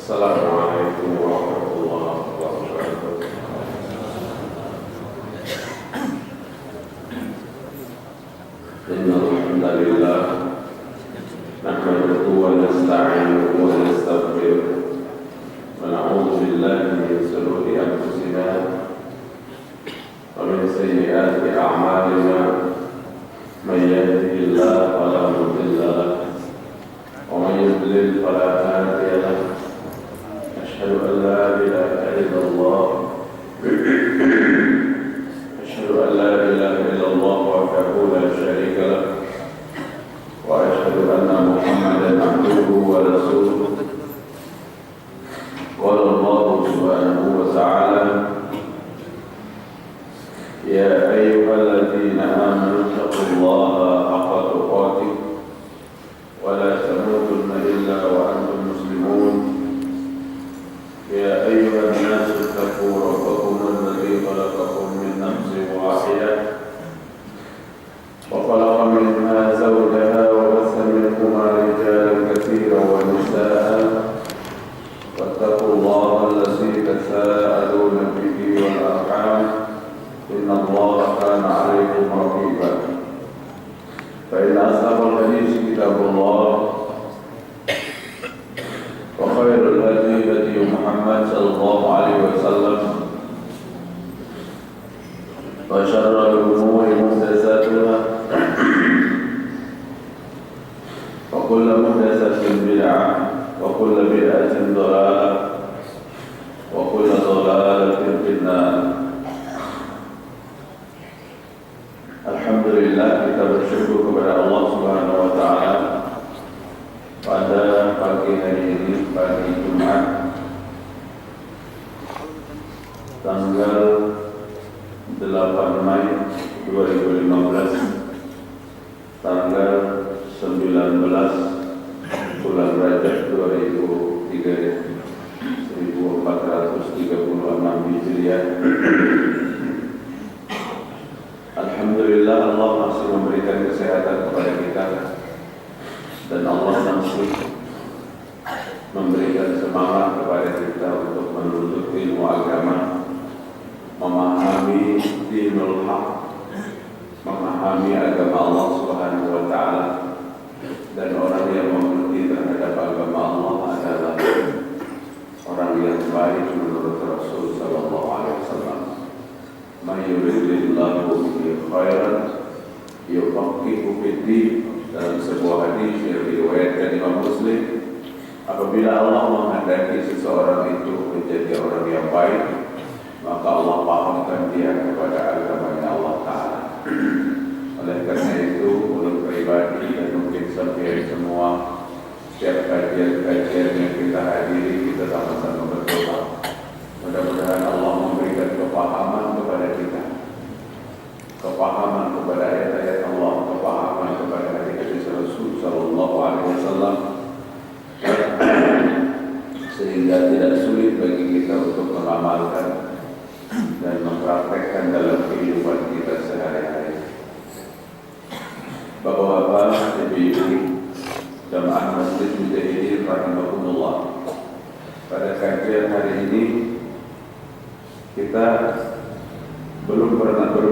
Assalamualaikum warahmatullahi wabarakatuh. Innal hamdalillah nahmaduhu wa nasta'inuhu wa nastaghfiruh wa na'udzu billahi min shururi anfusina wa min sayyiati a'malina may yahdihillahu fala mudilla lahu wa may yudlil fala hadiya lahu. أشهد أن لا إله إلا الله أشهد أن لا إله إلا الله وحده لا شريك له وأشهد أن محمدا عبده ورسوله. قال الله سبحانه وتعالى يا أيها الذين آمنوا اتقوا الله حق تقاته ولا تموتن إلا وأنتم مسلمون. يا أيها الناس اتقوا ربكم الذي خلقكم من نفس واحدة وخلق منها زوجها وبث منهما رجالا كثيرا ونساء واتقوا الله الذي تساءلون به والأرحام إن الله كان عليكم رقيبا. فإن أصدق الحديث كتاب الله وخير الهدي هدي محمد صلى الله عليه وسلم وشر الأمور محدثاتها وكل محدثة بدعة وكل بدعة ضلالة وكل ضلالة في النار. Alhamdulillah, kita bersyukur kepada Allah Subhanahu wa taala pada pagi hari ini, pagi Jumat tanggal 8 Mei 2015, tanggal 19 bulan Rajab 1436 Hijriah. Alhamdulillah, Allah masih memberikan kesehatan kepada kita dan Allah masih memberikan semangat kepada kita untuk menuntut ilmu agama, memahami dinul haq, memahami agama Allah Subhanahu wa taala. Dan orang yang mengerti terhadap agama Allah adalah orang yang baik menurut Rasul sallallahu alaihi wasallam. May yuridillahu bihi khairan yufaqihu fid-din. Dalam sebuah hadis yang diriwayatkan Imam Muslim, apabila Allah menghendaki seseorang itu menjadi orang yang baik, maka Allah pahamkan dia kepada agamanya Allah Ta'ala. Oleh karena itu, untuk pribadi dan mungkin sampai semua, setiap kajian-kajian yang kita hadiri, kita sama-sama berdoa. Mudah-mudahan Allah memberikan kepahaman kepada kita, kepahaman kepada ayat-ayat Allah, kepahaman kepada hadis Rasul sallallahu alaihi wasallam, sehingga tidak sulit bagi kita untuk mengamalkan dan mempraktekkan dalam kehidupan kita sehari-hari. Bapak-bapak, ibu-ibu, jamaah masjid mujahidin rahimakumullah. Pada kajian hari ini kita belum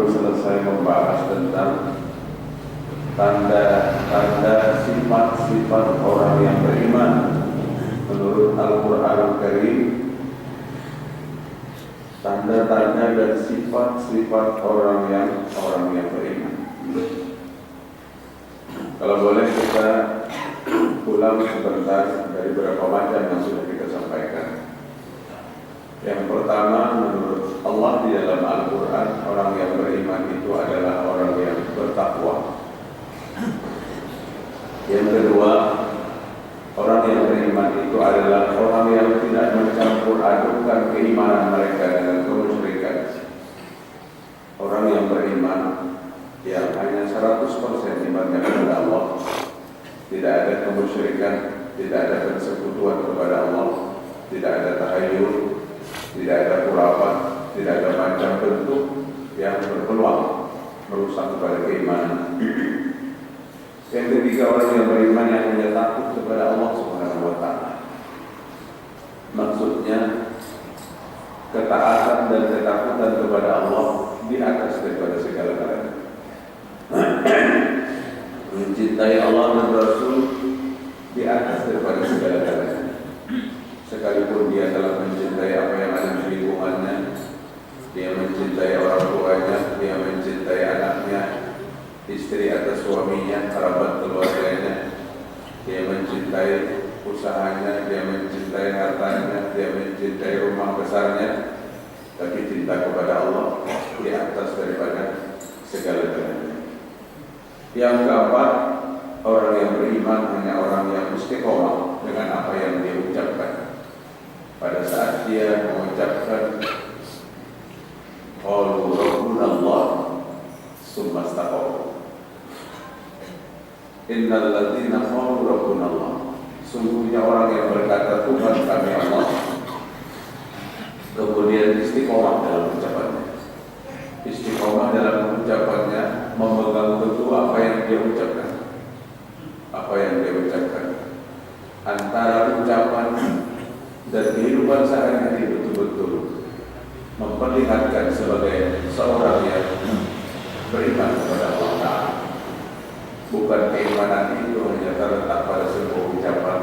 selesai membahas tentang tanda-tanda sifat-sifat orang yang beriman menurut Al-Quran Karim. Tanda-tanda dan sifat-sifat orang yang beriman. Kalau boleh kita ulang sebentar dari beberapa macam yang sudah kita sampaikan. Yang pertama, menurut Allah di dalam Al-Quran, orang yang beriman itu adalah orang yang bertakwa. Yang kedua, orang yang beriman itu adalah orang yang tidak mencampur adukkan keimanan mereka dengan kemusyrikan. Orang yang beriman yang hanya 100% imannya kepada Allah, tidak ada kemusyrikan, tidak ada persekutuan kepada Allah, tidak ada tahayul, tidak ada khurafat, tidak ada macam bentuk yang berpeluang merusak kepada keimanan. Yang ketiga, orang yang beriman yang hanya takut kepada Allah Subhanahu wa Ta'ala. Maksudnya ketaatan dan ketakutan kepada Allah di atas daripada segala-galanya. Mencintai Allah dan Rasul di atas daripada segala-galanya. Sekalipun dia telah mencintai apa yang ada di lingkungannya, dia mencintai orang tuanya, dia mencintai anaknya, istri atau suaminya, kerabat keluarganya, dia mencintai usahanya, dia mencintai hartanya, dia mencintai rumah besarnya, tapi cinta kepada Allah di atas daripada segala-galanya. Yang keempat, orang yang beriman hanya orang yang istiqomah dengan apa yang dia ucapkan. Pada saat dia mengucapkan qalu rabbuna Allah summa istaqamu. Innal ladzina qalu rabbuna Allah, sungguhnya orang yang berkata Tuhan kami Allah, kemudian istiqomah dalam ucapannya. Istiqomah dalam ucapannya, memegang teguh apa yang dia ucapkan. Apa yang dia ucapkan antara ucapan dan kehidupan sehari-hari betul-betul memperlihatkan sebagai seorang yang beriman kepada Allah Ta'ala. Bukan keimanan itu hanya terletak pada sebuah ucapan,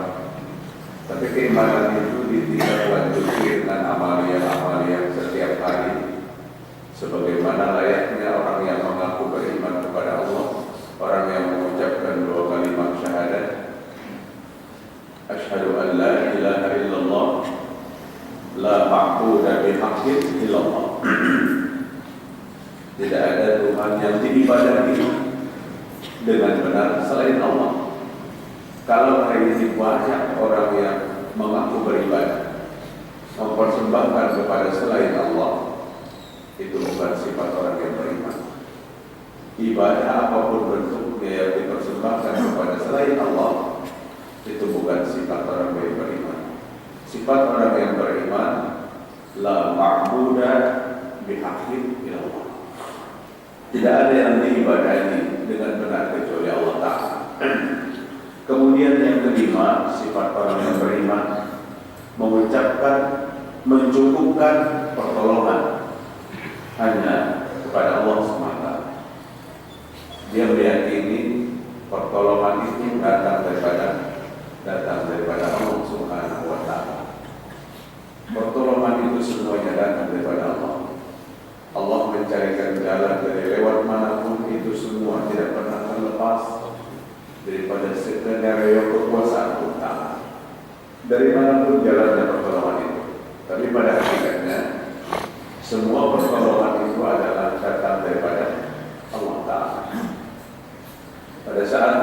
tapi keimanan itu ditindaklanjuti dengan amalia-amalia setiap hari, sebagaimana layaknya orang yang mengaku beriman kepada Allah, orang yang mengucapkan dua kalimat syahadat, asyhadu an la ilaha illallah la ma'budu bihaqqin illallah. Tidak ada Tuhan yang diibadahi dengan benar selain Allah. Kalau hari ini banyak orang yang mengaku beribadah, mempersembahkan kepada selain Allah, itu bukan sifat orang yang beriman. Ibadah apapun bentuknya yang dipersembahkan kepada selain Allah, itu bukan sifat orang yang beriman. Sifat orang yang beriman, la ma'budu bihaqqin illallah. Tidak ada yang diibadahi dengan benar kecuali Allah Ta'ala. Kemudian yang kelima, sifat orang yang beriman, mengucapkan, mencukupkan pertolongan hanya kepada Allah SWT. Dia meyakini pertolongan itu datang daripada Allah Subhanahu wa Ta'ala. Pertolongan itu semuanya datang daripada Allah. Allah mencarikan jalan dari lewat manapun, itu semua tidak pernah terlepas daripada skenario kekuasaan utama. Dari manapun jalannya pertolongan itu, tapi pada hakikatnya semua pertolongan itu adalah datang daripada Allah Ta'ala. Pada saat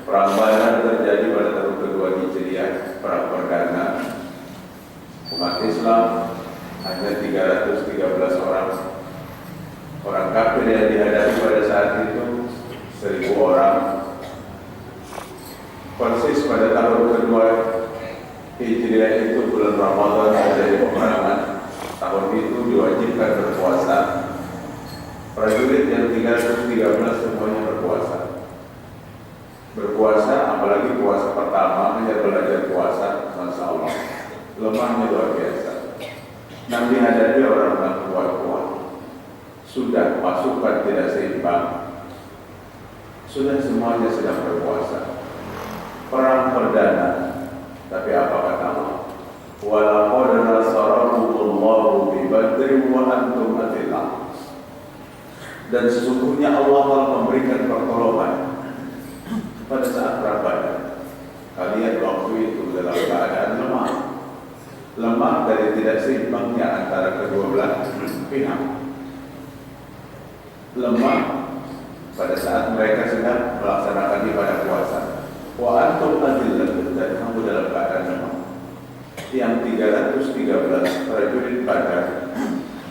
perang Badar terjadi pada tahun kedua Hijriah, perang perdana, umat Islam hanya 313 orang. Orang kafir yang dihadapi pada saat itu 1000 orang. Persis pada tahun kedua Hijriah itu bulan Ramadan terjadi peperangan. Tahun itu diwajibkan berpuasa. Prajurit yang 313 semuanya berpuasa. Berpuasa, apalagi puasa pertama, hanya belajar puasa, Masya Allah, lemahnya luar biasa. Nabi hadapi orang yang kuat-kuat, sudah pasukan tidak seimbang, sudah semuanya sedang berpuasa. Perang perdana, tapi apa kata Allah? Walaqad nasarakumullahu bi Badrin wa antum adillah. Dan sesungguhnya Allah telah memberikan pertolongan pada saat perang Badar. Kalian waktu itu dalam keadaan lemah dari tidak seimbangnya antara kedua belah pihak. Lemah pada saat mereka sedang melaksanakan ibadah puasa. Wa antum adillah, dan kamu dalam keadaan lemah. Yang 313 prajurit Badar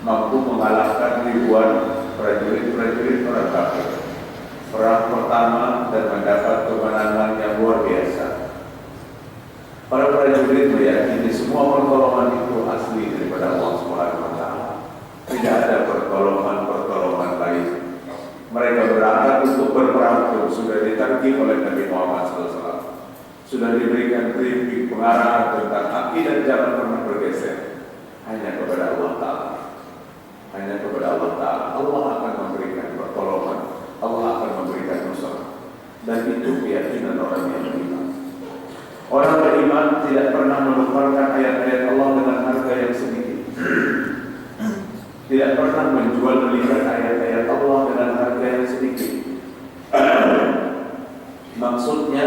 mampu mengalahkan ribuan prajurit orang kafir. Perang pertama dan mendapat kemenangan yang luar biasa. Para prajurit meyakini semua pertolongan itu asli daripada Allah Subhanahu wa Ta'ala. tidak ada pertolongan lain. Mereka berangkat untuk berperang pun sudah ditargib oleh Nabi Muhammad SAW. Sudah diberikan briefing pengarahan tentang akidah, jangan pernah bergeser. Hanya kepada Allah Ta'ala. Hanya kepada Allah Ta'ala. Allah akan memberikan pertolongan. Allah akan memberikan nusrah. Dan itu keyakinan orang yang beriman. Orang beriman tidak pernah menukarkan ayat-ayat Allah dengan harga yang sedikit. Tidak pernah menjual belikan ayat-ayat Allah dengan harga yang sedikit. Maksudnya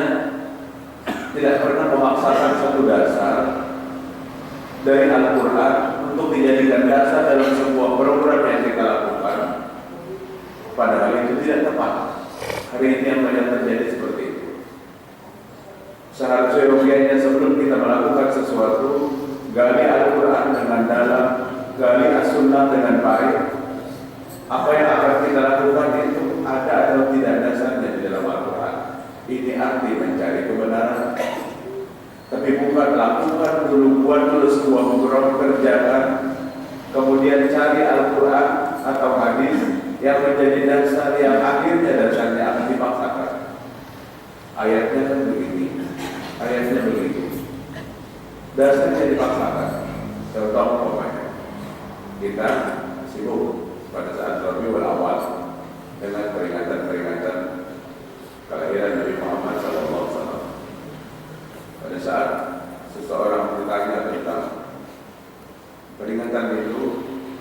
tidak pernah memaksakan satu dasar dari Al-Quran untuk dijadikan dasar dalam sebuah program yang kita lakukan. Padahal itu tidak tepat. Hari ini yang banyak terjadi seperti itu. Seharusnya rupiahnya sebelum kita melakukan sesuatu, gali Al-Quran dengan dalam, gali As-Sunnah dengan baik. Apa yang akan kita lakukan itu ada atau tidak dasarnya di dalam Al-Quran. Ini arti mencari kebenaran. Tapi bukan lakukan dulu, buat dulu sebuah program, kerjakan, kemudian cari Al-Quran atau hadis yang menjadi dasar, yang akhirnya dasarnya akan dipaksakan. Ayatnya kan begini, ayatnya begitu, dasarnya dipaksakan. Contoh umpamanya, kita sibuk pada saat Rabiul Awal dengan peringatan-peringatan kelahiran Nabi Muhammad SAW. Pada saat seseorang bertanya tentang peringatan itu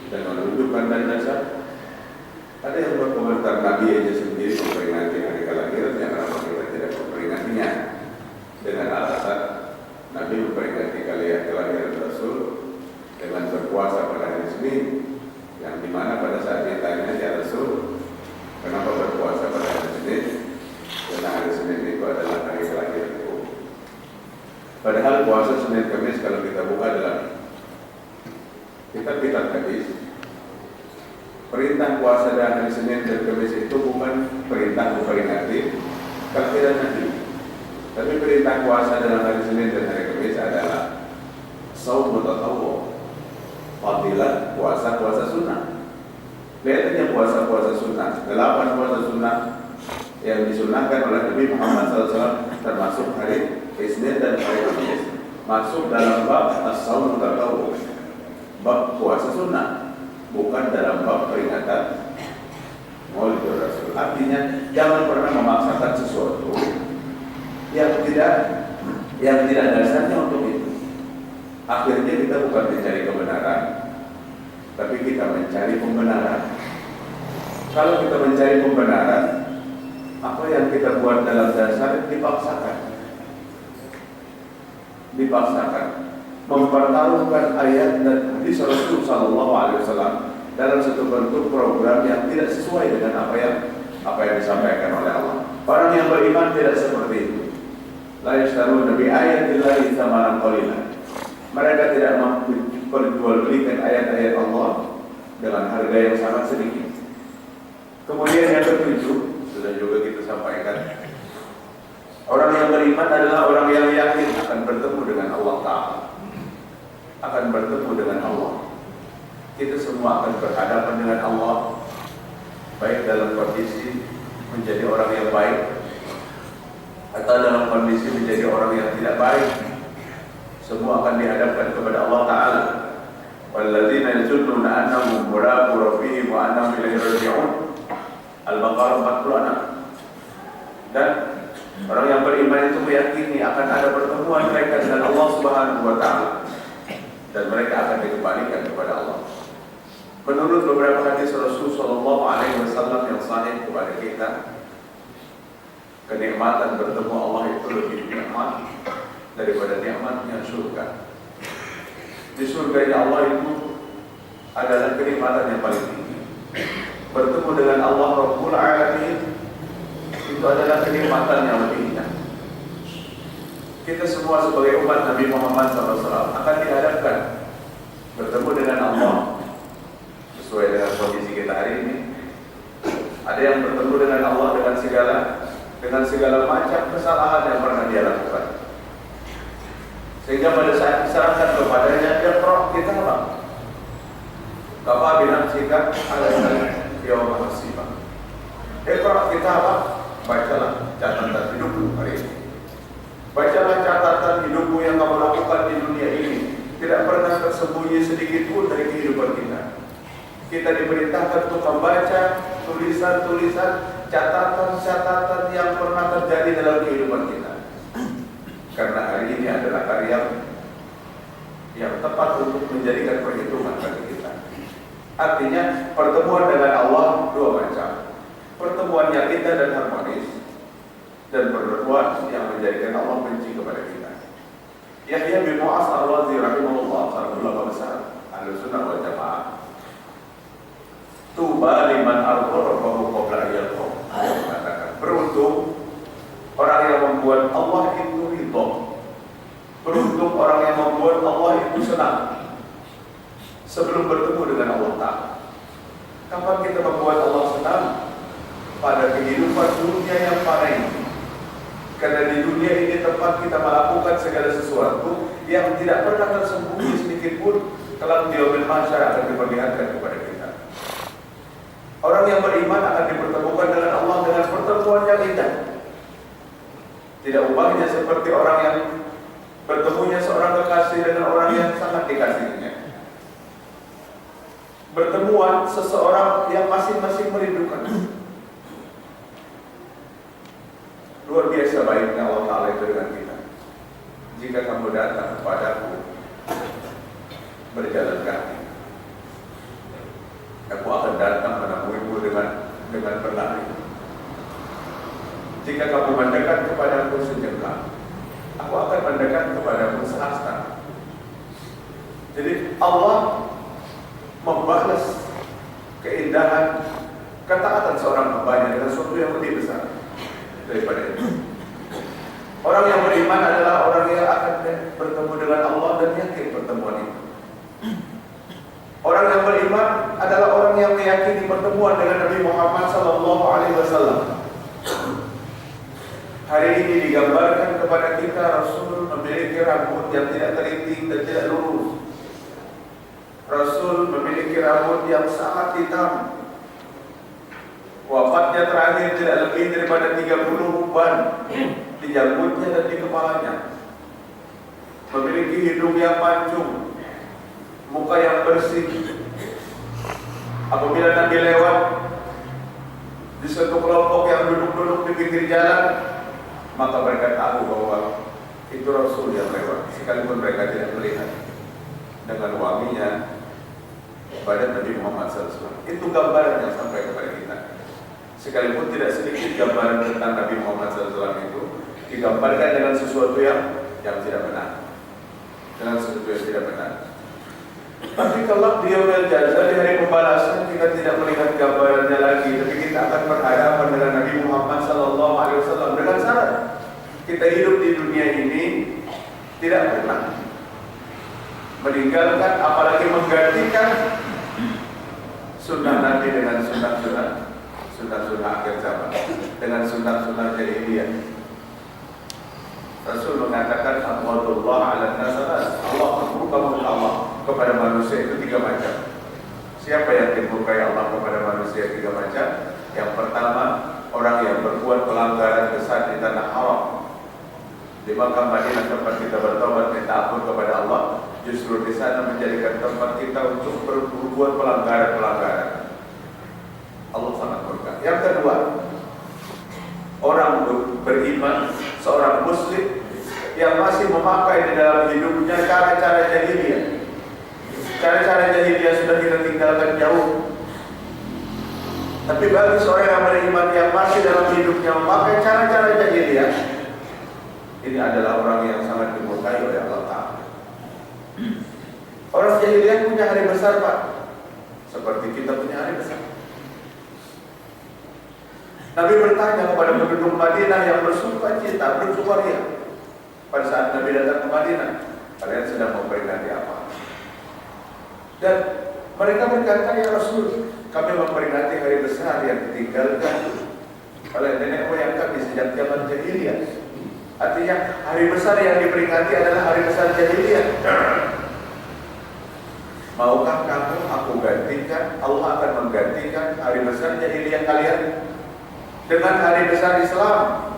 dan menunjukkan dan dasar, ada yang berkomentar Nabi aja sendiri memperingati hari kelahirannya, kenapa kita tidak memperingatinya? Dengan alasan Nabi memperingati kelahiran Rasul dengan berpuasa pada hari Senin, yang dimana pada saat ditanya ya Rasul, kenapa berpuasa pada hari Senin? Karena hari Senin itu adalah hari kelahiranku. Padahal puasa Senin Kamis kalau kita buka dalam kitab-kitab hadis, perintah puasa dan hari Senin dan Kamis itu bukan perintah memperingati kelahiran Nabi. Tapi perintah puasa dalam hari Senin dan hari Kamis adalah saum tatawwu, fadilah puasa sunnah. Lihat aja puasa sunnah, 8 puasa sunnah yang disunahkan oleh Nabi Muhammad SAW, termasuk hari Isnin dan hari Kamis, masuk dalam bab as-saum tatawwu, bab puasa sunnah, bukan dalam bab peringatan Maulid Rasul. Artinya jangan pernah memaksakan sesuatu yang tidak dasarnya untuk itu. Akhirnya kita bukan mencari kebenaran, tapi kita mencari pembenaran. Kalau kita mencari pembenaran, apa yang kita buat dalam dasar dipaksakan, mempertaruhkan ayat dan hadis Rasul Sallallahu Alaihi Wasallam dalam satu bentuk program yang tidak sesuai dengan apa yang disampaikan oleh Allah. Orang yang beriman tidak seperti itu. La yashtaruna bi ayatillahi tsamanan qalilan. Mereka tidak memperjualbelikan ayat-ayat Allah dengan harga yang sangat sedikit. Kemudian yang ketujuh, sudah juga kita sampaikan, orang yang beriman adalah orang yang yakin akan bertemu dengan Allah Ta'ala, akan bertemu dengan Allah. Kita semua akan berhadapan dengan Allah, baik dalam kondisi menjadi orang yang baik atau dalam kondisi menjadi orang yang tidak baik. Semua akan dihadapkan kepada Allah Ta'ala. Walladzina yazunnuna annahum mulaqu rabbihim wa annahum ilaihi raji'un. Al-Baqarah 46. Dan orang yang beriman itu meyakini akan ada pertemuan mereka dengan Allah Subhanahu wa Ta'ala, dan mereka akan dikembalikan kepada Allah. Menurut beberapa hadis Rasul Sallallahu Alaihi Wasallam yang sahih kepada kita, kenikmatan bertemu Allah itu lebih nikmat daripada nikmatnya surga. Di surga ya Allah itu adalah kenikmatan yang paling tinggi. Bertemu dengan Allah Rabbul Alamin itu adalah kenikmatan yang lebih indah. Kita semua sebagai umat Nabi Muhammad SAW akan dihadapkan bertemu dengan Allah sesuai dengan kondisi kita hari ini. Ada yang bertemu dengan Allah dengan segala macam kesalahan yang pernah dia lakukan, sehingga pada saat diserahkan kepadanya, dia kita lah kafa binafsi nahsika 'alaika yawma hasibah. Iqra kitabak, bacalah catatan hidupmu hari ini. Bacalah catatan hidupmu yang kamu lakukan di dunia ini. Tidak pernah tersembunyi sedikit pun dari kehidupan kita. Kita diperintahkan untuk membaca tulisan-tulisan, catatan-catatan yang pernah terjadi dalam kehidupan kita. Karena hari ini adalah hari yang tepat untuk menjadikan perhitungan bagi kita. Artinya pertemuan dengan Allah dua macam. Pertemuan yang indah dan harmonis, dan pertemuan yang menjadikan Allah benci kepada kita. Yahya bin Mu'adz al-Razi rahimahullah, seorang ulama besar Ahlussunnah wal Jamaah, tuba liman arqarahu qabla ayyalqahu, mengatakan beruntung orang yang membuat Allah itu ridho, beruntung orang yang membuat Allah itu senang sebelum bertemu dengan Allah Ta'ala. Kapan kita membuat Allah senang? Pada kehidupan dunia yang fana ini. Karena di dunia ini tempat kita melakukan segala sesuatu yang tidak pernah tersembunyi sedikit pun, kelak di yaumil mahsyar akan diperlihatkan kepada kita. Orang yang beriman akan dipertemukan dengan Allah dengan pertemuan yang indah. Tidak ubahnya seperti orang yang bertemunya seorang kekasih dengan orang yang sangat dikasihinya. Pertemuan seseorang yang masing-masing merindukan. Luar biasa baiknya Allah Ta'ala itu dengan kita. Jika kamu datang kepadaku berjalan kaki, aku akan datang menemuimu dengan berlari. Jika kamu mendekat kepadaku sejengkal, aku akan mendekat kepadamu sehasta. Jadi Allah membalas keindahan ketaatan seorang hambanya dengan sesuatu yang lebih besar daripada itu. Orang yang beriman adalah orang yang akan bertemu dengan Allah dan yakin pertemuan itu. Orang yang beriman adalah orang yang meyakini pertemuan dengan Nabi Muhammad SAW. Hari ini digambarkan kepada kita Rasul memiliki rambut yang tidak keriting dan tidak lurus. Rasul memiliki rambut yang sangat hitam. Wafatnya terakhir tidak lebih daripada 30 uban di janggutnya dan di kepalanya. Memiliki hidung yang mancung, muka yang bersih. Apabila Nabi lewat di suatu kelompok yang duduk-duduk di pinggir jalan, maka mereka tahu bahwa itu Rasul yang lewat, sekalipun mereka tidak melihat. Dengan wanginya badan Nabi Muhammad SAW. Itu gambaran yang sampai kepada kita. Sekalipun tidak sedikit gambaran tentang Nabi Muhammad SAW itu digambarkan dengan sesuatu yang tidak benar, dengan sesuatu yang tidak benar. Tapi kalau di yaumil jazaa, di hari pembalasan, kita tidak melihat gambarannya lagi, tapi kita akan berhadapan dengan Nabi Muhammad SAW dengan syarat kita hidup di dunia ini tidak pernah meninggalkan, apalagi menggantikan sunnah Nabi dengan sunnah-sunnah akhir zaman, dengan sunnah-sunnah jahiliyah. Rasul mengatakan Alhamdulillah ala nasaras, Allah memurkai Allah kepada manusia itu 3 macam. Siapa yang dimurkai Allah kepada manusia 3 macam? Yang pertama, orang yang berbuat pelanggaran besar di tanah haram. Di Makkah Madinah tempat kita bertobat minta ampun kepada Allah, justru di sana menjadikan tempat kita untuk berbuat pelanggaran. Allah sangat murka. Yang kedua, orang beriman, seorang muslim yang masih memakai di dalam hidupnya cara-cara jahiliyah. Cara-cara jahiliyah sudah kita tinggalkan jauh. Tapi bagi seorang yang beriman yang masih dalam hidupnya memakai cara-cara jahiliyah, ini adalah orang yang sangat dimurkai oleh Allah Ta'ala. Orang jahiliyah punya hari besar, Pak, seperti kita punya hari besar. Nabi bertanya kepada penduduk Madinah yang bersuka cita, bersukaria. Pada saat Nabi datang ke Madinah, kalian sedang memperingati apa? Dan mereka berkata, ya Rasul, kami memperingati hari besar yang ditinggalkan oleh nenek moyang kami sejak zaman jahiliyah. Artinya hari besar yang diperingati adalah hari besar jahiliyah. Maukah kamu aku gantikan, Allah akan menggantikan hari besar jahiliyah kalian dengan hari besar Islam?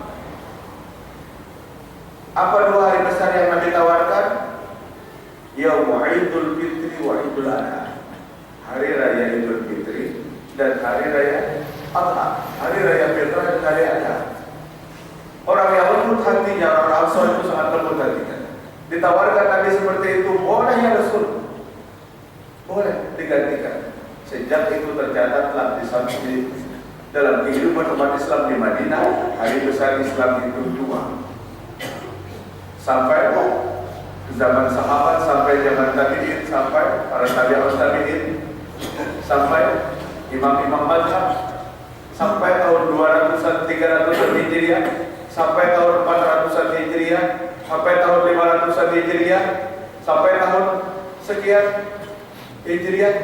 Apa dua hari besar yang Nabi tawarkan? Yaumul Idul Fitri wa Idul Adha. Hari raya Idul Fitri dan hari raya Adha. Hari raya Fitrah dan hari Adha. Orang yang lembut hatinya, orang Ansor itu sangat lembut hatinya. Ditawarkan Nabi seperti itu, boleh ya Rasul? Boleh digantikan. Sejak itu tercatatlah di dalam kehidupan umat Islam di Madinah, hari besar Islam itu dua. Sampai zaman sahabat, sampai zaman tabi'in, sampai para tabi'in, sampai imam-imam mazhab, sampai tahun 200-an, 300-an Hijriah, sampai tahun 400-an Hijriah, sampai tahun 500-an Hijriah, sampai tahun sekian Hijriah,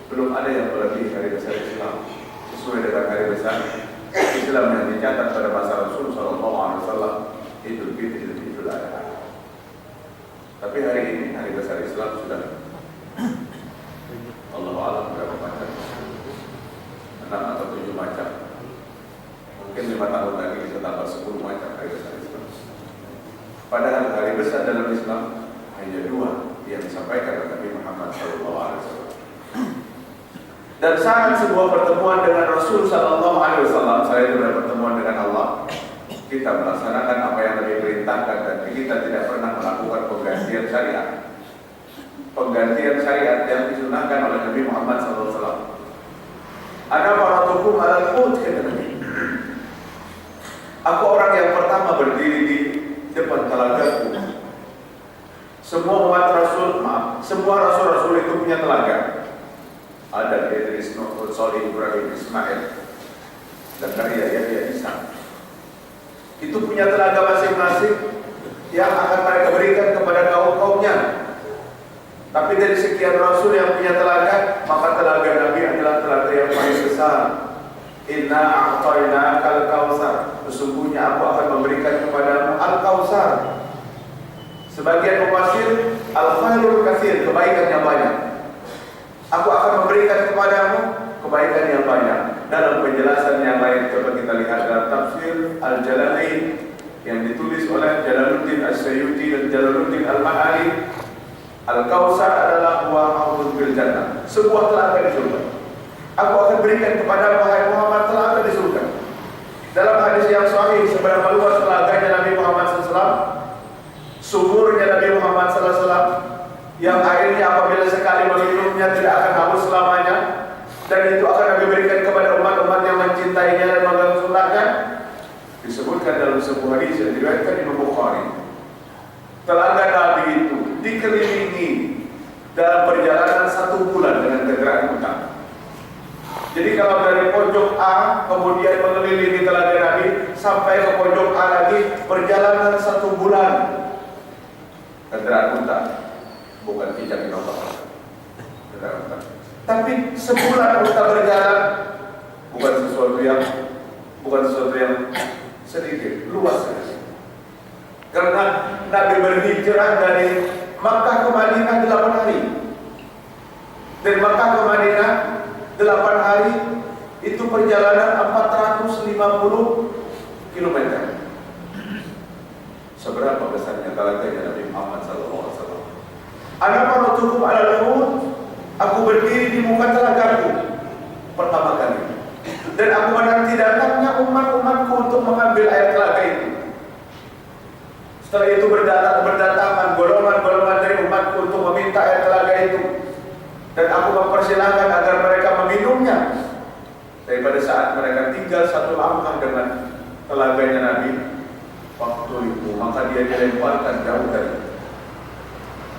belum ada yang melebihi hari besar Islam sesuai dengan hari besar Islam yang dicatat pada masa Rasul SAW, Idul Fitri dan Idul Adha. Tapi hari ini hari besar Islam sudah Allah alam berapa macam, 6 atau 7 macam. Mungkin 5 tahun lagi bisa tambah 10 macam hari besar Islam. Padahal hari besar dalam Islam hanya 2 yang disampaikan oleh Nabi Muhammad SAW. Dan saat sebuah pertemuan dengan Rasul SAW, saya sudah pertemuan dengan Allah, kita melaksanakan apa yang Nabi perintahkan dan kita tidak pernah melakukan penggantian syariat. Penggantian syariat yang disunahkan oleh Nabi Muhammad SAW. Ana faratukum alal qut, kata Nabi. Aku orang yang pertama berdiri di depan telagaku. Semua umat Rasul, semua Rasul-Rasul itu punya telaga. Ada Idris, Nuh, Salih, Ibrahim, Ismail, Zakaria, Yahya, Isa. Itu punya telaga masing-masing yang akan mereka berikan kepada kaum-kaumnya. Tapi dari sekian Rasul yang punya telaga, maka telaga Nabi adalah telaga yang paling besar. Inna a'tainaka al-Kautsar. Sesungguhnya aku akan memberikan kepadamu al-Kautsar. Sebagian mufassir al-khairul katsir, kebaikan yang banyak. Aku akan memberikan kepadamu kebaikan yang banyak. Dalam penjelasan yang lain, coba kita lihat dalam tafsir Al-Jalalain yang ditulis oleh Jalaluddin As-Sayyuti dan Jalaluddin Al-Ma'ali. Al-Kautsar adalah buah haudun fil jannah, sebuah telaga di surga. Aku akan berikan kepada wahai Muhammad telaga di surga. Dalam hadis yang sahih, seberapa luas telaganya Nabi Muhammad SAW, sumurnya Nabi Muhammad SAW, yang airnya apabila sekali meminumnya tidak akan haus selamanya, dan itu akan Nabi berikan kepada umat-umat yang mencintainya dan mengenalnya. Disebutkan dalam sebuah hadis yang diriwayatkan Imam Bukhari, telaga Nabi itu dikelilingi dalam perjalanan 1 bulan dengan kendaraan unta. Jadi kalau dari pojok A kemudian mengelilingi telaga Nabi sampai ke pojok A lagi, perjalanan 1 bulan kendaraan unta, bukan kijang inovator, kendaraan unta. Tapi sebulan unta berjalan, bukan sesuatu yang sedikit, luas sekali. Karena Nabi berhijrah dari Makkah ke Madinah 8 hari. Dari Makkah ke Madinah 8 hari, itu perjalanan 450 km. Seberapa besarnya telaganya Nabi Muhammad SAW. Ana faratukum alal qut, aku berdiri di muka telagaku pertama kali. Dan aku menanti datangnya umat-umatku untuk mengambil air telaga itu. Setelah itu berdatangan golongan-golongan dari umatku untuk meminta air telaga itu. Dan aku mempersilahkan agar mereka meminumnya. Daripada saat mereka tinggal 1 langkah dengan telaganya Nabi, waktu itu maka dia dilemparkan jauh dari.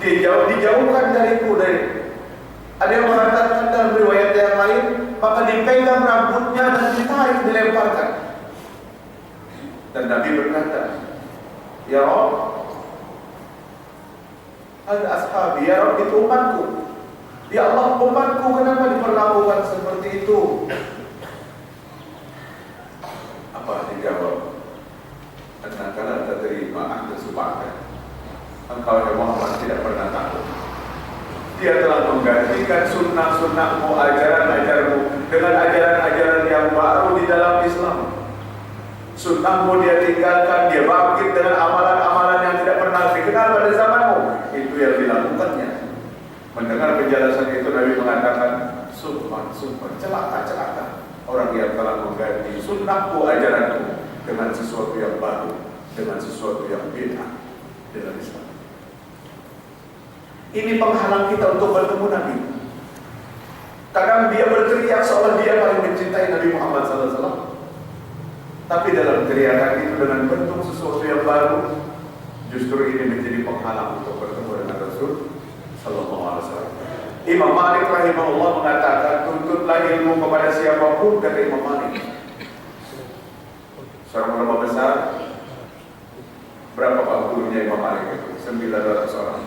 Dijauhkan dariku. Ada yang mengatakan dalam riwayat yang lain, maka dipegang rambutnya dan ditarik, dilemparkan. Dan Nabi berkata, ya Rabb, ada ashabi, ya Rabb, itu umatku. Ya Allah, umatku kenapa diperlakukan seperti itu? Apa dijawab? Annaka la tadri ma ahdatsu ba'dak. Engkau ya Muhammad tidak pernah tahu. Dia telah menggantikan sunnahmu, ajaran-ajarmu, dengan ajaran-ajaran yang baru di dalam Islam. Sunnahmu dia tinggalkan, dia bangkit dengan amalan-amalan yang tidak pernah dikenal pada zamanmu. Itu yang dilakukannya. Mendengar penjelasan itu, Nabi mengatakan, sumpah, celaka orang yang telah mengganti sunnahku, ajaranku dengan sesuatu yang baru, dengan sesuatu yang beda dalam Islam. Ini penghalang kita untuk bertemu Nabi. Kadang dia berteriak seolah dia paling mencintai Nabi Muhammad SAW. Tapi dalam teriakan itu dengan bentuk sesuatu yang baru, justru ini menjadi penghalang untuk bertemu dengan Rasul Sallallahu Alaihi Wasallam. Imam Malik rahimahullah mengatakan, tuntutlah ilmu kepada siapapun, kata Imam Malik. Seorang ulama besar, berapa pak gurunya Imam Malik itu? 900 orang.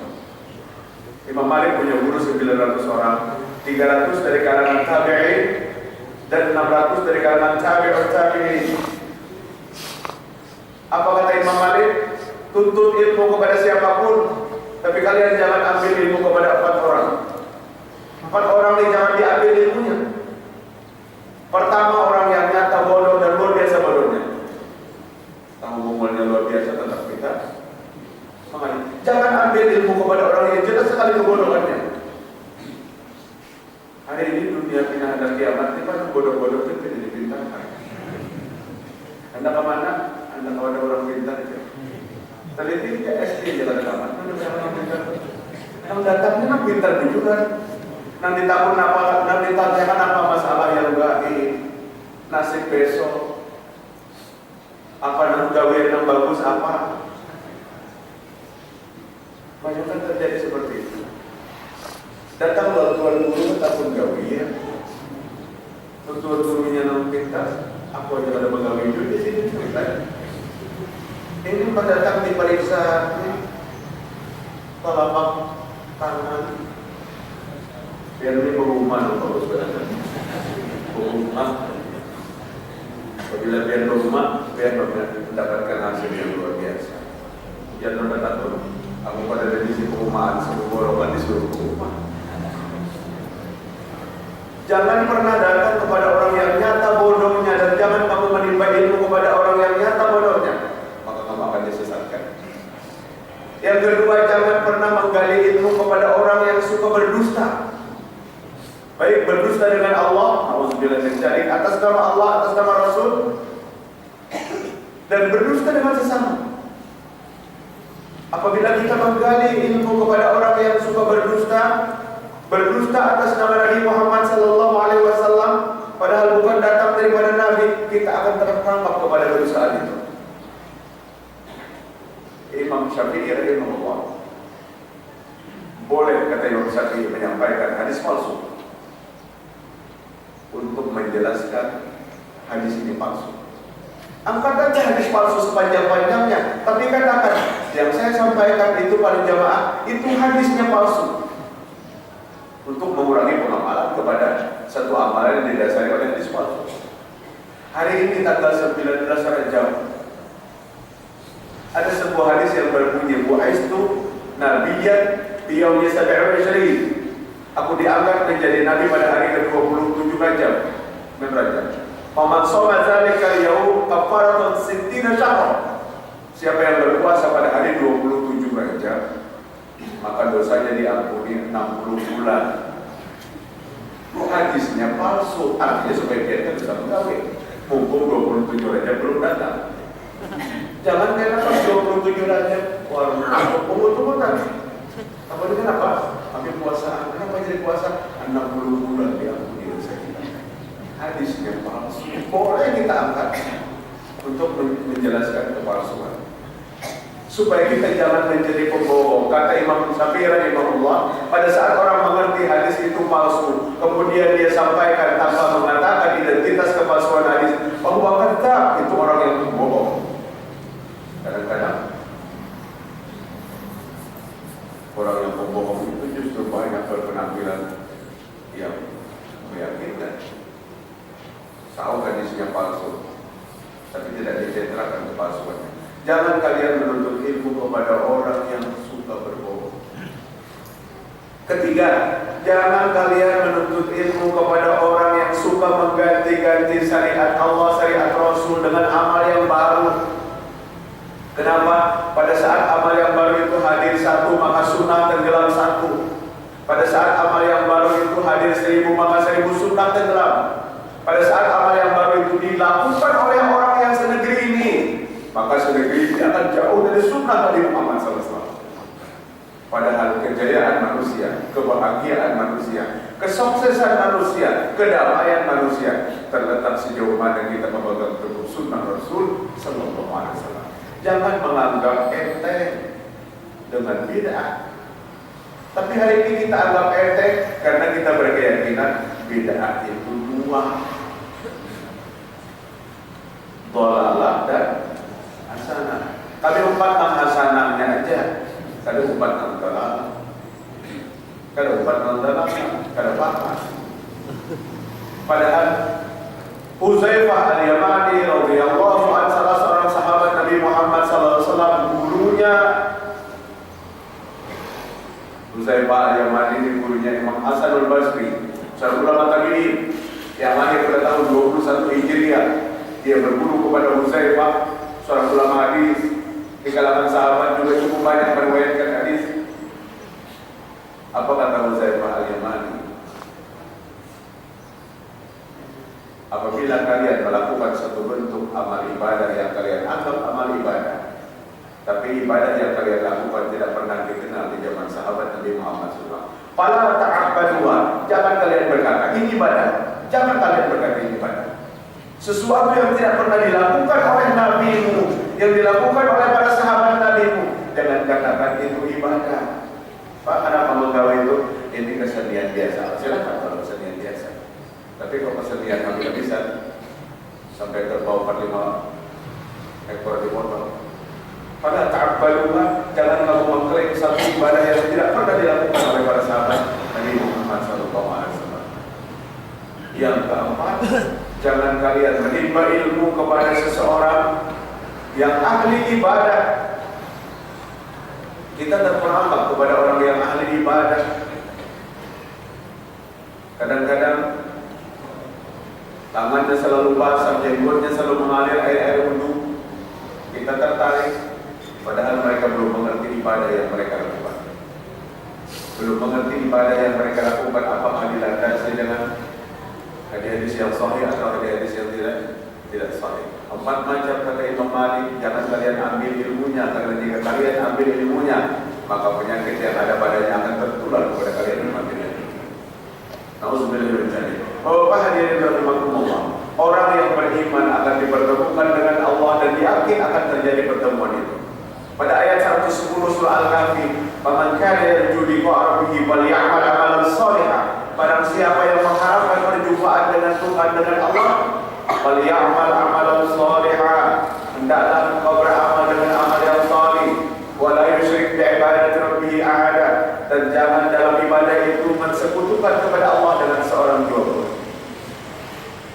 Imam Malik punya guru 900 orang, 300 dari kalangan tabi'in dan 600 dari kalangan tabi'ut tabi'in. Apa kata Imam Malik? Tuntut ilmu kepada siapapun, tapi kalian jangan ambil ilmu kepada 4 orang. 4 orang ini jangan diambil ilmunya. Pertama, orang yang nyata bodoh dan luar biasa bodohnya. Tahu ngomongnya luar biasa tentang kita. Makanya jangan ambil ilmu kepada orang yang jelas sekali kebodohannya. Hari ini dunia pindah dan kiamat, di mana bodoh-bodoh itu tidak dipintarkan. Anda kemana? Anda kepada orang pintar saja. Teliti dia SD jalan kaman. Yang datangnya kan pintar juga. Nanti takut apa? Nanti tanyakan apa masalah yang gaib, nasib besok, apa nak gawe yang bagus apa? Banyak kan terjadi seperti itu. Datang tuan guru takut gawe ya. Tuan gurunya non pintar, aku aja ada pegawai itu di sini cerita. Ini pada datang diperiksa telapak tangan, biar ini berumah kalau sebenarnya berumah. Apabila biar berumah, biar mendapatkan hasil yang luar biasa. Jangan takut. Aku pada dari sisi perumahan, sebuah golongan disuruh rumah. Jangan pernah datang kepada orang yang nyata bodohnya, dan jangan kamu menimba ilmu kepada orang yang nyata bodohnya, maka kamu akan disesatkan. Yang kedua, jangan pernah menggali ilmu kepada orang yang suka berdusta. Baik berdusta dengan Allah, auzubillah min dzalik, atas nama Allah, atas nama Rasul, dan berdusta dengan sesama. Apabila kita menggali ilmu kepada orang yang suka berdusta atas nama Nabi Muhammad sallallahu alaihi wasallam, padahal bukan datang daripada Nabi, kita akan terperangkap kepada kedustaan itu. Imam Syafi'i rahimahullah, boleh kata Imam Syafi'i menyampaikan hadis palsu untuk menjelaskan hadis ini palsu. Angkat aja hadis palsu sepanjang-panjangnya, tapi katakan yang saya sampaikan itu pada jamaah itu hadisnya palsu, untuk mengurangi pengamalan kepada satu amalan yang didasari oleh hadis palsu. Hari ini tanggal 19 Rajab, ada sebuah hadis yang berbunyi, bu'aistu nabiyyan fi yaumi 27. Aku diangkat menjadi nabi pada hari ke-27 Rajab. Faman shoma dzalika al-yaum kafaratun 60 syahr. Siapa yang berpuasa pada hari 27 Rajab, maka dosanya diampuni 60 bulan. Hadisnya palsu, artinya supaya kita bisa menggawe. Mumpung 27 Rajab belum datang. Jangan kena pas 27 Rajab, waduh, pungut-pungutan. Apa dengan apa? Ambil puasa, kenapa jadi puasa? 60 bulan diampuni dosa kita. Hadisnya palsu. Boleh kita angkat untuk menjelaskan kepalsuan, supaya kita jangan menjadi pembohong. Kata Imam Syafi'i rahimahullah, pada saat orang mengerti hadis itu palsu, kemudian dia sampaikan tanpa mengatakan identitas kepalsuan hadis, bahwa kata itu orang yang pembohong. Kadang-kadang orang yang pembohong itu justru banyak berpenampilan yang meyakinkan. Tahu hadisnya palsu, tapi tidak dicentrakan kepalsuannya. Jangan kalian menuntut ilmu kepada orang yang suka berbohong. Ketiga, jangan kalian menuntut ilmu kepada orang yang suka mengganti-ganti syariat Allah, syariat Rasul dengan amal yang baru. Kenapa? Pada saat amal yang baru itu hadir satu, maka sunnah tenggelam satu. Pada saat amal yang baru itu hadir 1000, maka 1000 sunnah tenggelam. Pada saat amal yang baru itu dilakukan oleh orang yang senegeri ini, maka senegeri ini akan jauh dari sunnah Nabi Muhammad SAW. Padahal kejayaan manusia, kebahagiaan manusia, kesuksesan manusia, kedamaian manusia terletak sejauh mana kita memegang teguh sunnah Rasul Sallallahu Alaihi Wasallam. Jangan menganggap enteng dengan bid'ah. Tapi hari ini kita anggap enteng karena kita berkeyakinan bid'ah itu dua, dhalalah dan hasanah. Kami umat hasanahnya aja. Kada umat dhalalah. Kada umat dhalalah, kada apa. Padahal Huzaifah al-Yamani radhiyallahu anhu, salah seorang sahabat Nabi Muhammad sallallahu alaihi wasallam, gurunya Huzaifah al-Yamani ini gurunya Imam Hasan al-Basri, seorang ulama tabi'in yang lahir pada tahun 21 Hijriah. Dia berguru kepada Huzaifah, seorang ulama hadis. Di kalangan sahabat juga cukup banyak meriwayatkan hadis. Apa kata Huzaifah al-Yamani? Apabila kalian melakukan satu bentuk amal ibadah yang kalian anggap amal ibadah, tapi ibadah yang kalian lakukan tidak pernah dikenal di zaman sahabat Nabi Muhammad SAW, fala ta'abbaduha, jangan kalian berkata ini ibadah. Jangan kalian berkata ini ibadah. Sesuatu yang tidak pernah dilakukan oleh nabimu, yang dilakukan oleh para sahabat nabimu, jangan katakan itu ibadah. Pak, kenapa menggawe itu? Ini kesenian biasa. Silakan kalau kesenian biasa. Tapi kalau kesenian habis-habisan sampai terbau 45 ekor di motor, pada ta'abbaduha, jangan kamu mengklaim satu ibadah yang tidak pernah dilakukan oleh para sahabat Nabi Muhammad SAW. Yang keempat, jangan kalian menimba ilmu kepada seseorang yang ahli ibadah. Kita terperangkap kepada orang yang ahli ibadah. Kadang-kadang tangannya selalu basah, jenggotnya selalu mengalir air wudhu. Kita tertarik, padahal mereka belum mengerti ibadah yang mereka lakukan. Belum mengerti ibadah yang mereka lakukan apakah dilandasi dengan hadis yang sahih atau hadis yang tidak sahih. 4 macam kata Imam Malik, jangan kalian ambil ilmunya, karena jika kalian ambil ilmunya, maka penyakit yang ada padanya akan tertular kepada kalian umat ini. Nauzubillah min dzalik. Bapak hadirin rahimakumullah, orang yang beriman akan dipertemukan dengan Allah dan yakin akan terjadi pertemuan itu. Pada ayat 110 surah Al-Kahfi, "Faman kana yarju liqa'a rabbih falya'mal 'amalan shalihan." Barang siapa yang mengharapkan perjumpaan dengan Tuhan, dengan Allah, falya'mal 'amalan shalihan, hendaklah engkau beramal dengan amal yang salih, wa la yusyrik bi ibadati rabbih ahada, dan jangan dalam ibadah itu mensekutukan kepada Allah dengan seorang jua.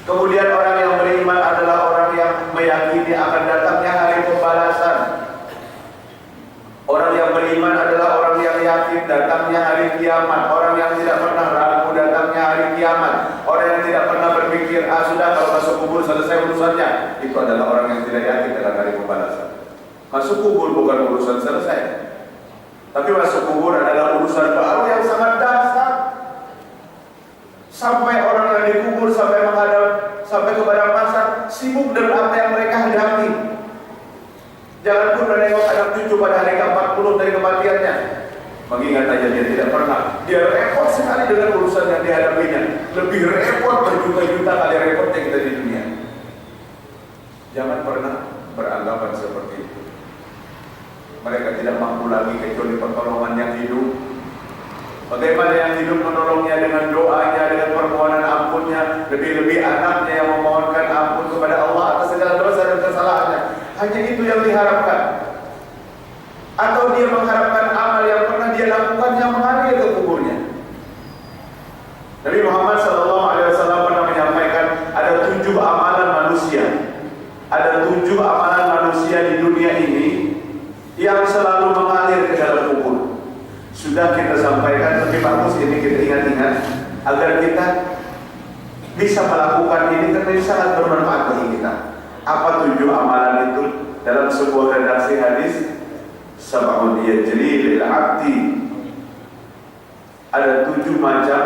Kemudian orang yang beriman adalah orang yang meyakini akan datangnya hari pembalasan. Orang yang beriman adalah orang yang yakin datangnya hari kiamat. Orang yang tidak pernah ragu datangnya hari kiamat. Orang yang tidak pernah berpikir, sudah kalau masuk kubur selesai urusannya. Itu adalah orang yang tidak yakin dengan hari pembalasan. Masuk kubur bukan urusan selesai, tapi masuk kubur adalah urusan baru yang sangat dasar. Sampai orang yang dikubur sampai menghadap, sampai ke padang mahsyar, sibuk dengan apa yang mereka hadapi. Jangan pun menengok anak cucu pada hari ke-40 dari kematiannya, mengingat aja dia tidak pernah. Dia repot sekali dengan urusan yang dihadapinya. Lebih repot berjuta-juta kali repotnya kita di dunia. Jangan pernah beranggapan seperti itu. Mereka tidak mampu lagi kecuali pertolongan yang hidup. Bagaimana yang hidup menolongnya dengan doanya, dengan permohonan ampunnya, lebih-lebih anaknya yang memohonkan ampun kepada Allah atas segala dosa dan kesalahannya. Hanya itu yang diharapkan. Atau dia mengharapkan amal yang pernah dia lakukan yang mengalir ke kuburnya. Nabi Muhammad SAW pernah menyampaikan ada 7 amalan manusia. Ada 7 amalan manusia di dunia ini yang selalu mengalir ke dalam kubur. Sudah kita sampaikan, tapi bagus ini kita ingat-ingat. bisa melakukan ini karena ini sangat bermanfaat bagi kita. Apa 7 amalan itu? Dalam sebuah redaksi hadis, sab'un yajri lil 'abdi, ada 7 macam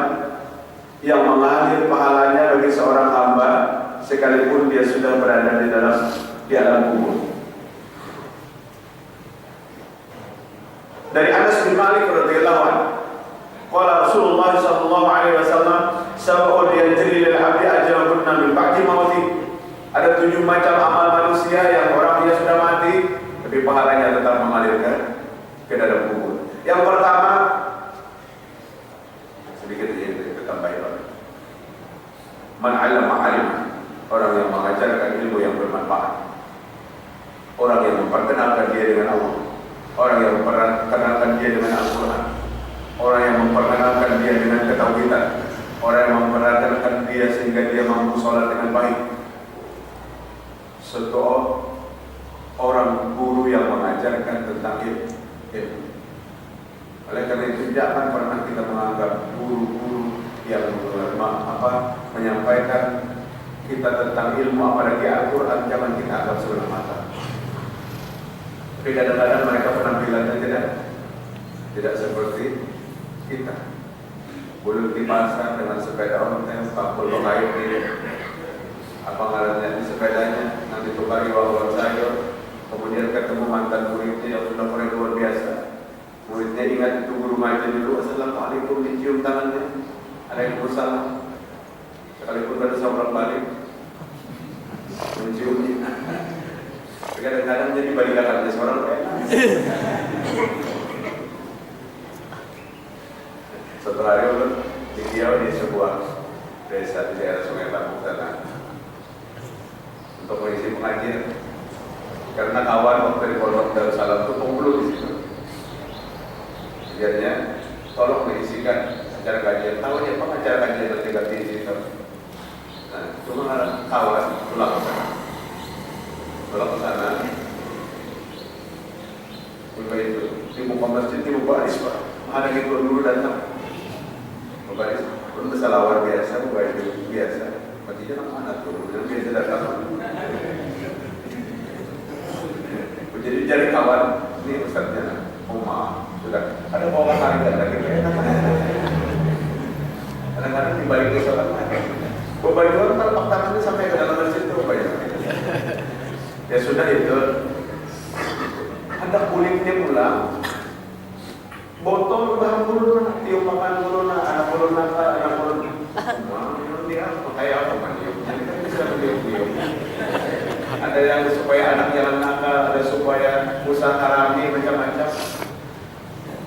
yang mengalir pahalanya bagi seorang hamba sekalipun dia sudah berada di alam kubur. Dari Anas bin Malik radhiyallahu anhu, qala Rasulullah sallallahu alaihi wasallam, sab'un yajri lil 'abdi ajrahunna min ba'di mauti. Ada 7 macam amal manusia yang orang dia sudah mati, tapi pahalanya tetap mengalir ke dalam kubur. Yang pertama, sedikit ini kita tambahin. Man 'allama 'alima, orang yang mengajarkan ilmu yang bermanfaat. Orang yang memperkenalkan dia dengan Allah. Orang yang memperkenalkan dia dengan Al-Quran. Orang yang memperkenalkan dia dengan ketauhidan. Orang yang memperkenalkan dia sehingga dia mampu sholat dengan baik. Satu orang guru yang mengajarkan tentang ilmu. Oleh karena itu jangan pernah kita menganggap guru-guru yang menyampaikan kita tentang ilmu apalagi Al-Quran jangan kita anggap sebelah mata. Tapi kadang-kadang mereka penampilannya tidak seperti kita. Boleh di pasar dengan sepeda ontel, pakul kayu ini, apa ngarannya di sepedanya, nanti tukari uang sayur, kemudian ketemu mantan muridnya yang sudah mulai luar biasa. Muridnya ingat itu guru ngaji dulu, assalamualaikum, dicium tangannya, waalaikumsalam. Sekalipun ada seorang balik menciumnya. Kadang-kadang jadi balikan seorang Suatu hari di Riau di sebuah desa di daerah Sungai Lampu sana untuk mengisi pengajian karena kawan waktu di Pondok Darussalam itu kumpul di situ. Akhirnya tolong diisikan acara kajian. Tahu ya apa acara kajian nanti di situ. Nah, cuma kawan pulang ke sana. Itu di muka masjid di muka Isma. Ada gitu dulu datang. Bapak pun bersalawar biasa, bapak itu biasa. Matinya mana tuh? Yang biasa datang. Jadi cari kawan, ini ustadznya, maaf, sudah ada orang harga lagi. Kadang-kadang dibalik ke sholat, bapak itu orang kalau tangannya sampai ke dalam masjid itu bapak ya sudah itu. Ada kulitnya pulang. Botol bahan buluna, tiup makan buluna, anak buluna, dia kayak apa kan dia? Jadi kan bisa tiup. Ada yang supaya anak jangan nakal, ada supaya usaha harami macam-macam.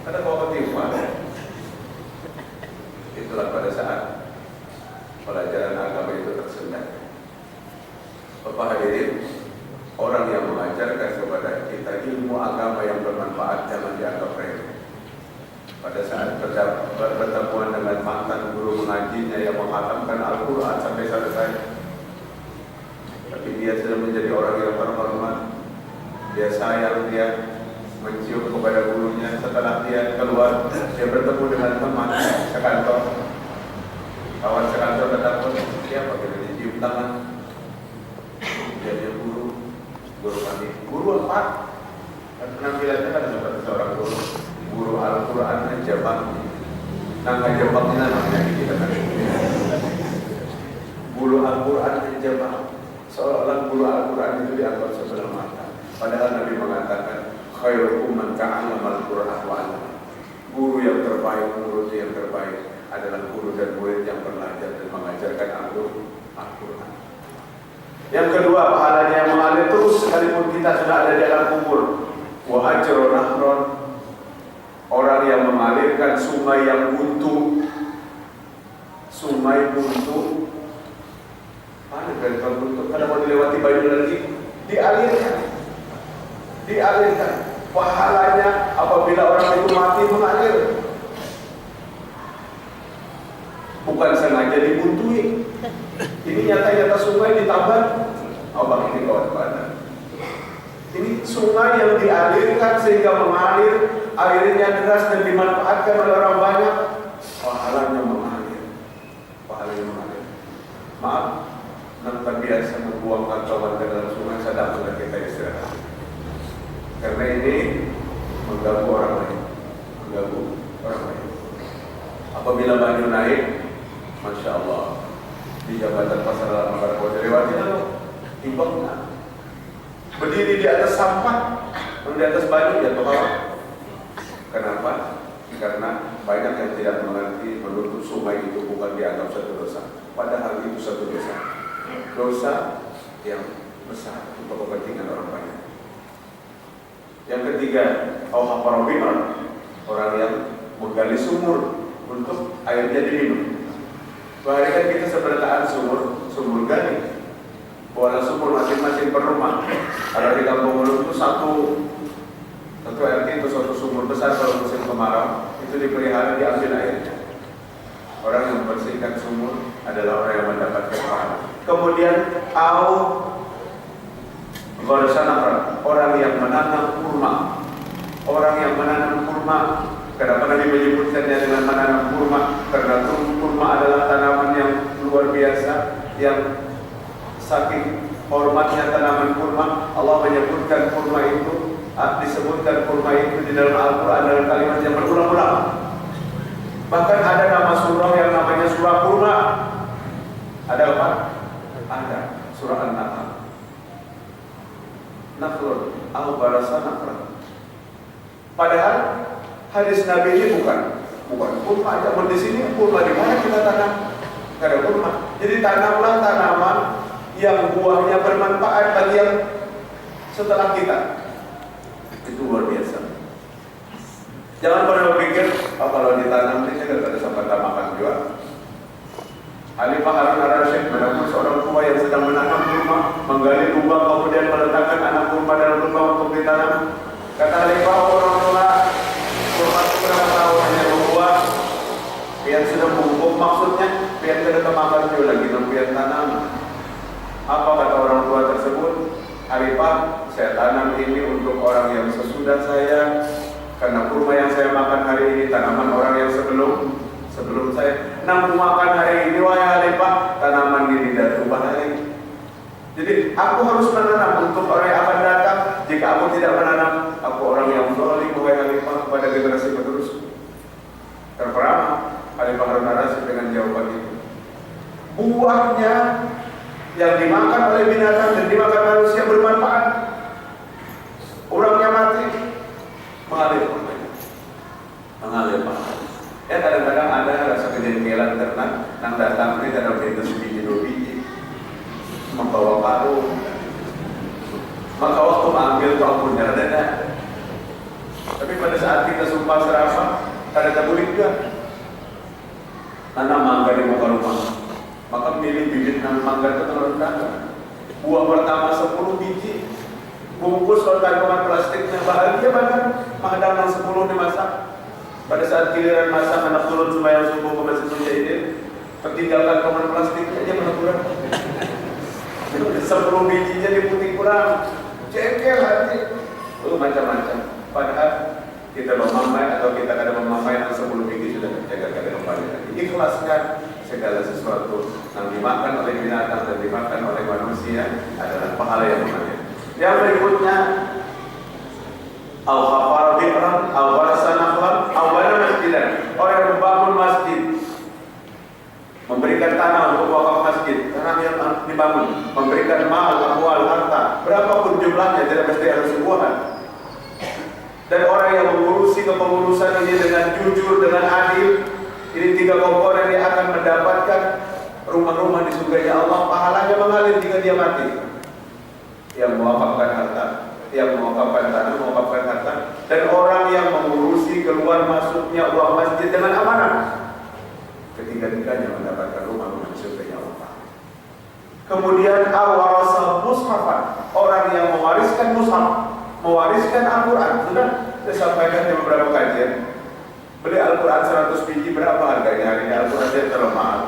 Ada bawa tiupan. Itulah pada saat pelajaran agama itu tersendat. Bapak hadirin, orang yang mengajarkan kepada kita ilmu agama yang bermanfaat jangan dianggap remeh. Pada saat bertemuan dengan mantan guru mengajinya yang menghatamkan Al-Quran sampai selesai, tapi dia sudah menjadi orang yang terhormat, dia sayang, dia mencium kepada gurunya. Setelah dia keluar, dia bertemu dengan teman sekantor, kawan sekantor datang pun dia pakai dicium tangan. Dia guru kami, guru apa? Penampilannya kan seperti seorang guru Al-Quran Jabang. Nangka Jabangnya namanya kita kan. Guru Al-Quran Jabang. Seolah-olah guru Al-Quran itu dianggap sebelah mata. Padahal Nabi mengatakan khairukum man ta'allama al-Quran wa 'allama. Guru yang terbaik, murid yang terbaik adalah guru dan murid yang belajar dan mengajarkan Al-Quran. Yang kedua, pahalanya yang mengalir terus sekalipun kita sudah ada di dalam kubur. Wa ajrun nahron, orang yang mengalirkan sungai yang buntu. Sungai buntu, mana kan kalau buntu? Kalau mau dilewati Bayu lagi, dialirkan. Pahalanya apabila orang itu mati mengalir. Bukan sengaja dibuntui. Ini nyata-nyata sungai ditambah. Ini kawan-kawan. Ini sungai yang dialirkan sehingga mengalir, airnya deras dan dimanfaatkan oleh orang banyak. Pahalanya mengalir. maaf, terbiasa membuang kantong ke dalam sungai, sadarlah kita istirahat. Karena ini mengganggu orang lain, Apabila banyu naik, Masya Allah, di jembatan Pasar Lama Barat lewati lalu timbang, berdiri di atas sampah, di atas banyu jatuh bawah. Kenapa? Karena banyak yang tidak mengerti menutup sungai itu bukan dianggap satu dosa, padahal itu satu dosa yang besar untuk kepentingan orang banyak. Yang ketiga, orang yang menggali sumur untuk airnya diminum. Bahari kan kita sebenarnya sumur gali, buatlah sumur masing-masing per rumah. Kalau di kampung Hulu itu satu RT itu suatu sumur besar, kalau musim kemarau itu dipelihara, diambil airnya. Orang yang membersihkan sumur adalah orang yang mendapatkan pahala. Kemudian orang yang menanam kurma. Kenapa Nabi menyebutkannya dengan menanam kurma? Karena kurma adalah tanaman yang luar biasa, yang saking hormatnya tanaman kurma, Allah menyebutkan kurma itu, disebutkan kurma itu di dalam Al-Quran dalam kalimat yang berulang-ulang. Bahkan ada nama surah yang namanya surah kurma. Ada apa? Ada surah An-Nahl. Nakhlun al-barasa nakhlun. Padahal hadis Nabi ini bukan kurma aja. Di sini kurma di mana kita tanam? Tidak ada kurma. Jadi tanamlah tanaman yang buahnya bermanfaat bagi yang setelah kita. Itu luar biasa. Jangan pernah berpikir, kalau ditanam ini tidak ada sempat makan juga. Khalifah Harun ar-Rasyid menemukan seorang tua yang sedang menanam kurma, menggali lubang kemudian meletakkan anak kurma dalam lubang untuk ditanam. Kata Khalifah, orang tua, kurma itu berapa tahun hanya membuat, pian sudah bungkuk, maksudnya pian tidak makan juga lagi, pian tanam. Apa kata orang tua tersebut? Khalifah, saya tanam ini untuk orang yang sesudah saya, karena kurma yang saya makan hari ini tanaman orang yang sebelum saya. Namun makan hari ini, wahai Khalifah, tanaman ini tidak berubah lagi. Jadi aku harus menanam untuk orang yang akan datang. Jika aku tidak menanam, aku orang yang zalim, wahai Khalifah, kepada generasi penerus. Terperama Khalifah Harun ar-Rasyid dengan jawaban itu. Buahnya yang dimakan oleh binatang dan dimakan manusia bermanfaat. Orangnya mati, mengalir pahala. Ya kadang-kadang ada rasa kejengkelan ternak yang datang ini dalam bentuk sebiji dua biji membawa paruh. Maka waktu mengambil kampungnya ada. Tapi pada saat kita sumpah serapah, ada tabulik juga. Tanam mangga di muka rumah, maka milih bibit mangga ke telur tangga. Buah pertama 10 biji, bungkus oleh kantong plastiknya, bahagia bahkan menghadang 10 dimasak. Pada saat giliran masak anak turun sembahyang subuh ke Masjid Mujahidin, tertinggalkan kantong plastiknya aja mana kurang. 10 bijinya diputih kurang, jengkel hati, macam-macam. Padahal kita memamai atau kita kadang memamai yang 10 biji sudah terjaga kembali lagi. Ikhlaskan segala sesuatu yang dimakan oleh binatang dan dimakan oleh manusia adalah pahala yang mengalir. Yang berikutnya, al-khafar bi'ran, al-warasa naflan, al-bana masjidan. Orang yang membangun masjid, memberikan tanah untuk wakaf masjid, tanah yang dibangun, memberikan mal, amwal, harta, berapapun jumlahnya, tidak mesti harus sebuahan. Dan orang yang mengurusi kepengurusan ini dengan jujur, dengan adil, ini 3 komponen yang akan mendapatkan rumah-rumah di surga Allah. Pahalanya mengalir jika dia mati. Yang mewakafkan harta, yang mewakafkan tanah, mewakafkan harta, dan orang yang mengurusi keluar masuknya uang masjid dengan amanah. Ketiga-tiganya mendapatkan rumah-rumah di surga Allah. Kemudian awarasa mushafan, orang yang mewariskan mushaf, mewariskan Al-Quran. Sudah saya sampaikan di beberapa kajian. Beli Al-Quran 100 biji berapa harganya hari ini? Al-Quran saya terlalu mahal.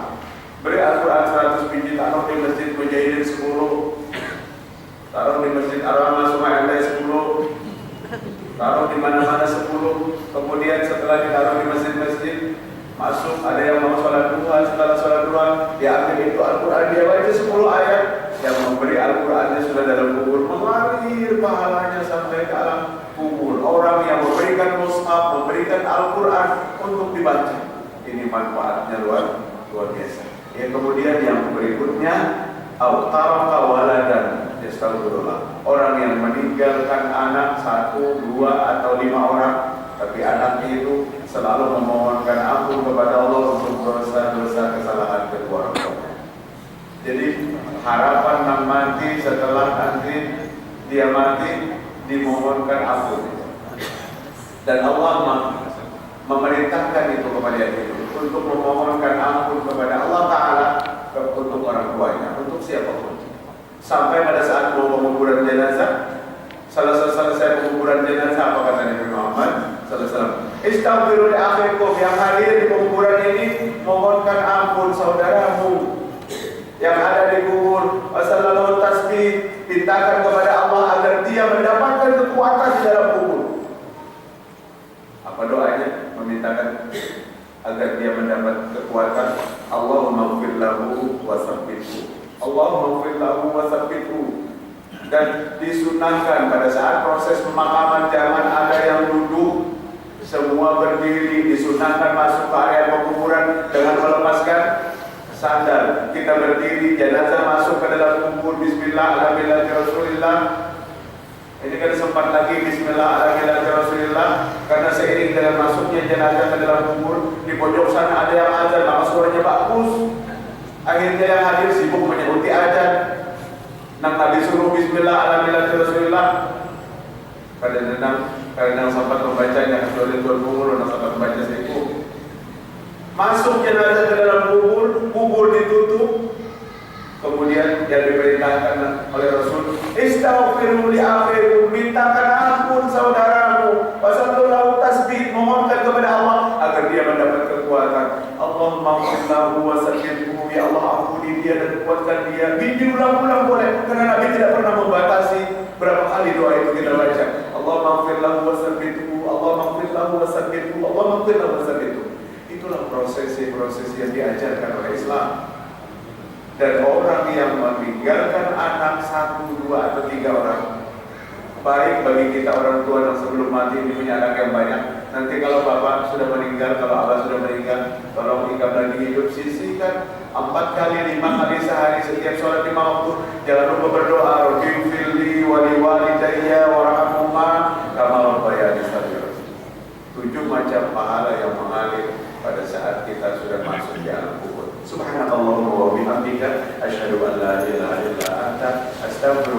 Beli Al-Quran 100 biji, taruh di Masjid Mujahidin 10, taruh di Masjid Ar-Rahmah Sungai Andai 10, taruh di mana-mana 10. Kemudian setelah ditaruh di masjid-masjid, masuk ada yang mau sholat duha, setelah sholat duha diambil itu Al-Quran dia baca 10 ayat, yang memberi Al-Qurannya sudah dalam kubur, mengalir pahalanya sampai ke alam kubur. Orang yang memberikan mushaf, memberikan Al-Quran untuk dibaca, ini manfaatnya luar biasa. Yang kemudian yang berikutnya, taraka waladan yastaghfirullah. Orang yang meninggalkan anak 1, 2 atau 5 orang, tapi anaknya itu selalu memohonkan ampun kepada Allah untuk dosa-dosa kesalahan kedua orang tuanya. Jadi harapan mati setelah nanti dia mati dimohonkan ampun. Dan Allah memerintahkan itu kepada dia untuk memohonkan ampun kepada Allah Ta'ala untuk orang tuanya, untuk siapapun. Sampai pada saat mau penguburan jenazah, selesai penguburan jenazah, apa kata Nabi Muhammad SAW? Istaghfiru li akhikum, yang hadir di penguburan ini mohonkan ampun saudaramu yang ada di kubur. Wasallallahu tasbih, mintakan kepada Allah agar dia mendapatkan kekuatan di dalam kubur. Apa doanya? Memintakan agar dia mendapat kekuatan. Allahumma ighfir lahu wa tsabbithu. Allahumma ighfir lahu wa tsabbithu. Dan disunahkan pada saat proses pemakaman jangan ada yang duduk, semua berdiri. Disunahkan masuk ke area penguburan dengan melepaskan sandal. Kita berdiri, jenazah masuk ke dalam kubur, bismillah ala millati Rasulillah. Ini kan sempat lagi bismillah ala millati Rasulillah, karena seiring dengan masuknya jenazah ke dalam kubur, di pojok sana ada yang azan, maka suaranya bagus. Akhirnya yang hadir sibuk menyebut azan. Nabi suruh bismillah ala millati Rasulillah. Kadang sempat membacanya, kecuali tuan kubur, dan sempat membaca sedikit. Masuk jenazah ke dalam kubur ditutup. Kemudian yang diperintahkan oleh Rasul, istaghfiru li akhikum, mintakan ampun saudaramu. Wasallallahu tasbih, mohonkan kepada Allah agar dia mendapat kekuatan. Allahumma ighfir lahu wa sabbithu, ya Allah ampuni dia dan kuatkan dia. Diulang-ulang boleh, karena Nabi tidak pernah membatasi berapa kali doa itu kita baca. Allahumma ighfir lahu wa sabbithu, Allahumma ighfir lahu wa sabbithu, Allahumma ighfir lahu wa sabbithu. Itulah prosesi yang diajarkan oleh Islam. Dan orang yang meninggalkan anak 1, 2 atau 3 orang, baik bagi kita orang tua yang sebelum mati ini punya anak yang banyak. Nanti kalau bapak sudah meninggal, kalau abah sudah meninggal, tolong ikam lagi hidup, sisihkan 4 kali, 5 kali sehari setiap sholat 5 waktu. Jangan lupa berdoa, Rabbighfirli wa liwalidayya warhamhuma kama rabbayani shaghira. 7 macam pahala yang mengalir pada saat kita sudah masuk di alam kubur. Subhanakallahumma wa bihamdika asyhadu an la ilaha illa anta astaghfiruka